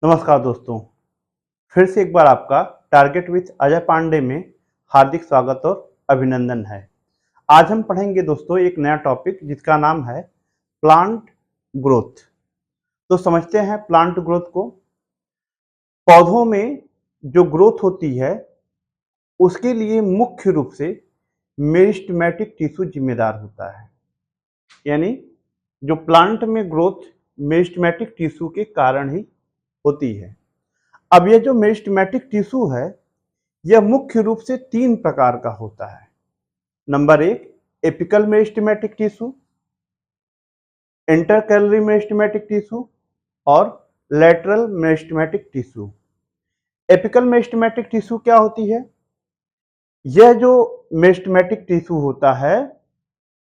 नमस्कार दोस्तों, फिर से एक बार आपका टारगेट विथ अजय पांडे में हार्दिक स्वागत और अभिनंदन है। आज हम पढ़ेंगे दोस्तों एक नया टॉपिक जिसका नाम है प्लांट ग्रोथ। तो समझते हैं प्लांट ग्रोथ को। पौधों में जो ग्रोथ होती है उसके लिए मुख्य रूप से मेरिस्टेमेटिक टिश्यू जिम्मेदार होता है। यानी जो प्लांट में ग्रोथ मेरिस्टेमेटिक टिश्यू के कारण ही होती है। अब यह जो मेरिस्टेमेटिक टिश्यू है यह मुख्य रूप से 3 प्रकार का होता है। Number 1 apical meristematic tissue, intercalary meristematic tissue और lateral meristematic tissue. Apical meristematic tissue क्या होती है? यह जो मेरिस्टेमेटिक टिश्यू होता है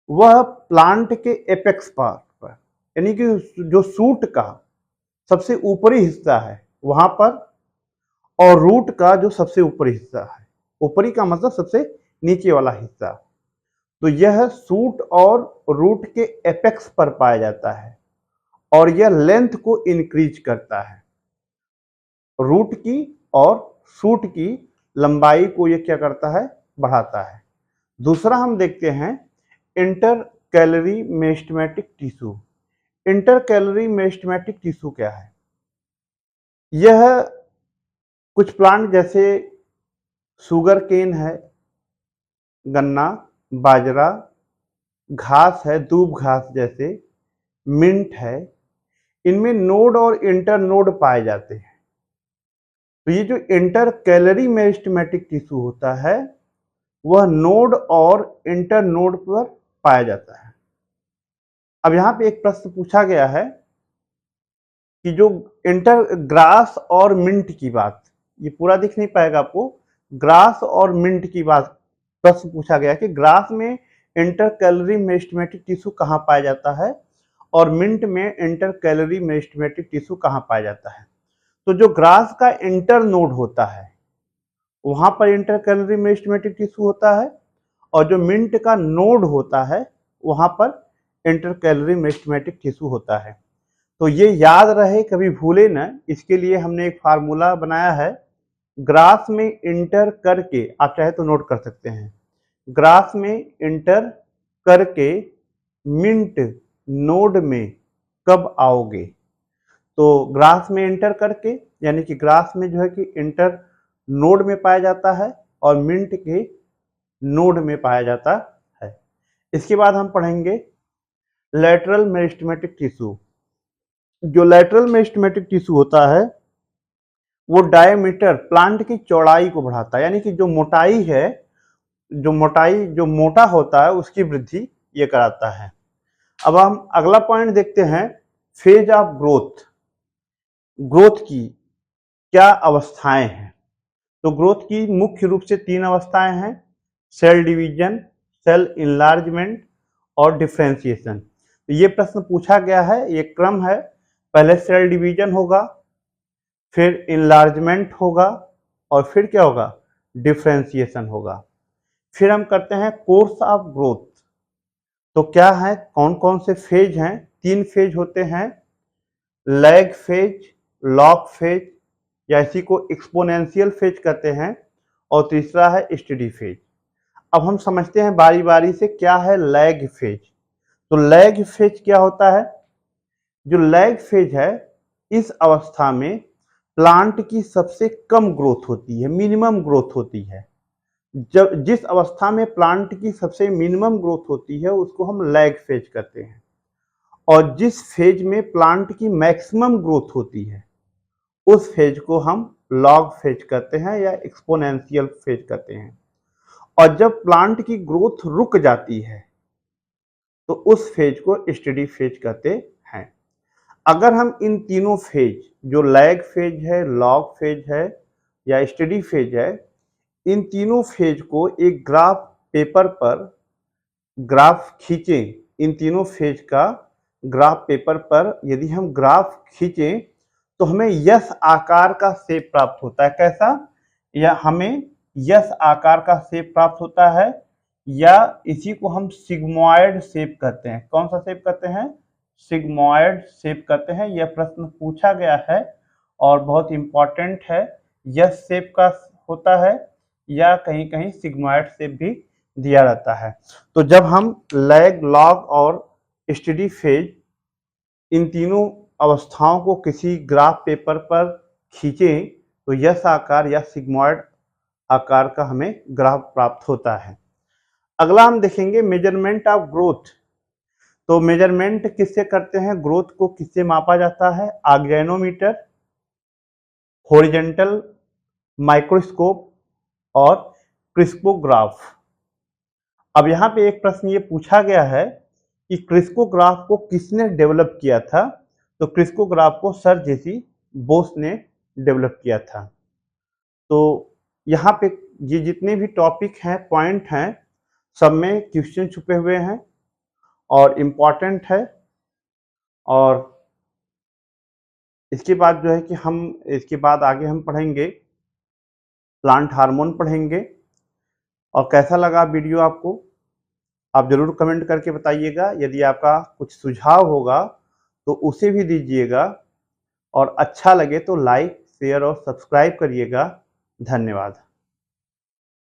वह प्लांट के एपेक्स पार्ट पर यानी कि जो सूट का सबसे ऊपरी हिस्सा है वहां पर और रूट का जो सबसे ऊपरी हिस्सा है, ऊपरी का मतलब सबसे नीचे वाला हिस्सा, तो यह सूट और रूट के एपेक्स पर पाया जाता है और यह लेंथ को इंक्रीज करता है। रूट की और सूट की लंबाई को यह क्या करता है? बढ़ाता है। दूसरा हम देखते हैं intercalary meristematic tissue. Intercalary meristematic tissue क्या है? यह कुछ प्लांट जैसे शुगर केन है, गन्ना, बाजरा, घास है, दूब घास जैसे, मिंट है, इनमें नोड और इंटर नोड पाए जाते हैं। तो ये जो इंटर कैलरी मेरिस्टेमेटिक टिश्यू होता है वह नोड और इंटर नोड पर पाया जाता है। अब यहाँ पे एक प्रश्न पूछा गया है कि जो इंटर ग्रास और मिंट की बात, ये पूरा दिख नहीं पाएगा आपको, ग्रास और मिंट की बात प्रश्न पूछा गया कि ग्रास में इंटर कैलरी मेरिस्टेमेटिक टिश्यू कहाँ पाया जाता है और मिंट में इंटर कैलरी मेरिस्टेमेटिक टिश्यू कहाँ पाया जाता है। तो जो ग्रास का इंटर नोड होता है वहां पर इंटर कैलरी मेरिस्टेमेटिक टिश्यू होता है और जो मिंट का नोड होता है वहां पर इंटर कैलरी मेरिस्टेमेटिक टिश्यू होता है। तो ये याद रहे, कभी भूले ना, इसके लिए हमने एक फार्मूला बनाया है। ग्रास में इंटर करके आप चाहे तो नोट कर सकते हैं, ग्रास में इंटर करके मिंट नोड में कब आओगे। तो ग्रास में इंटर करके यानी कि ग्रास में जो है कि इंटर नोड में पाया जाता है और मिंट के नोड में पाया जाता है। इसके बाद हम पढ़ेंगे लैटरल मेरिस्टेमेटिक टिश्यू। जो लैटरल मेरिस्टेमेटिक टिश्यू होता है वो डायमीटर, प्लांट की चौड़ाई को बढ़ाता है, यानी कि जो मोटाई है, जो मोटा होता है उसकी वृद्धि ये कराता है। अब हम अगला पॉइंट देखते हैं, फेज ऑफ ग्रोथ। ग्रोथ की क्या अवस्थाएं हैं? तो ग्रोथ की मुख्य रूप से 3 अवस्थाएं हैं, सेल डिवीजन, सेल इनलार्जमेंट और डिफरेंशिएशन। तो ये प्रश्न पूछा गया है, ये क्रम है, पहले सेल डिवीजन होगा, फिर इनलार्जमेंट होगा और फिर क्या होगा? डिफरेंशिएशन होगा। फिर हम करते हैं कोर्स ऑफ ग्रोथ। तो क्या है, कौन कौन से फेज हैं? 3 फेज होते हैं, लैग फेज, लॉग फेज या इसी को एक्सपोनेंशियल फेज कहते हैं और तीसरा है स्टेडी फेज। अब हम समझते हैं बारी बारी से क्या है लैग फेज। तो लैग फेज क्या होता है? जो लैग फेज है इस अवस्था में प्लांट की सबसे कम ग्रोथ होती है, मिनिमम ग्रोथ होती है। जब जिस अवस्था में प्लांट की सबसे मिनिमम ग्रोथ होती है उसको हम लैग फेज कहते हैं और जिस फेज में प्लांट की मैक्सिमम ग्रोथ होती है उस फेज को हम लॉग फेज कहते हैं या एक्सपोनेंशियल फेज कहते हैं। और जब प्लांट की ग्रोथ रुक जाती है तो उस फेज को स्टेडी फेज कहते हैं। अगर हम इन तीनों फेज, जो लैग फेज है, लॉग फेज है या स्टेडी फेज है, इन तीनों फेज को एक ग्राफ पेपर पर ग्राफ खींचें, इन तीनों फेज का ग्राफ पेपर पर यदि हम ग्राफ खींचें तो हमें यस आकार का शेप प्राप्त होता है। कैसा? या हमें यस आकार का शेप प्राप्त होता है या इसी को हम सिग्मोइड शेप कहते हैं। कौन सा शेप कहते हैं? सिग्मोइड शेप कहते हैं। यह प्रश्न पूछा गया है और बहुत इम्पॉर्टेंट है, यस शेप का होता है या कहीं कहीं सिग्मॉइड शेप भी दिया रहता है। तो जब हम लैग, लॉग और स्टेडी फेज इन तीनों अवस्थाओं को किसी ग्राफ पेपर पर खींचें तो यस आकार या सिग्मॉइड आकार का हमें ग्राफ प्राप्त होता है। अगला हम देखेंगे मेजरमेंट ऑफ ग्रोथ। तो मेजरमेंट किससे करते हैं, ग्रोथ को किससे मापा जाता है, ऑर्गेनोमीटर, हॉरिजॉन्टल माइक्रोस्कोप और क्रिस्पोग्राफ। अब यहाँ पे एक प्रश्न ये पूछा गया है कि क्रिस्पोग्राफ को किसने डेवलप किया था, तो क्रिस्पोग्राफ को सर जेसी बोस ने डेवलप किया था। तो यहाँ पे ये जितने भी टॉपिक हैं, पॉइंट हैं, सब में क्वेश्चन छुपे हुए हैं और इम्पॉर्टेंट है। और इसके बाद जो है कि हम इसके बाद आगे हम पढ़ेंगे प्लांट हार्मोन पढ़ेंगे। और कैसा लगा वीडियो आपको, आप ज़रूर कमेंट करके बताइएगा। यदि आपका कुछ सुझाव होगा तो उसे भी दीजिएगा और अच्छा लगे तो लाइक, शेयर और सब्सक्राइब करिएगा। धन्यवाद।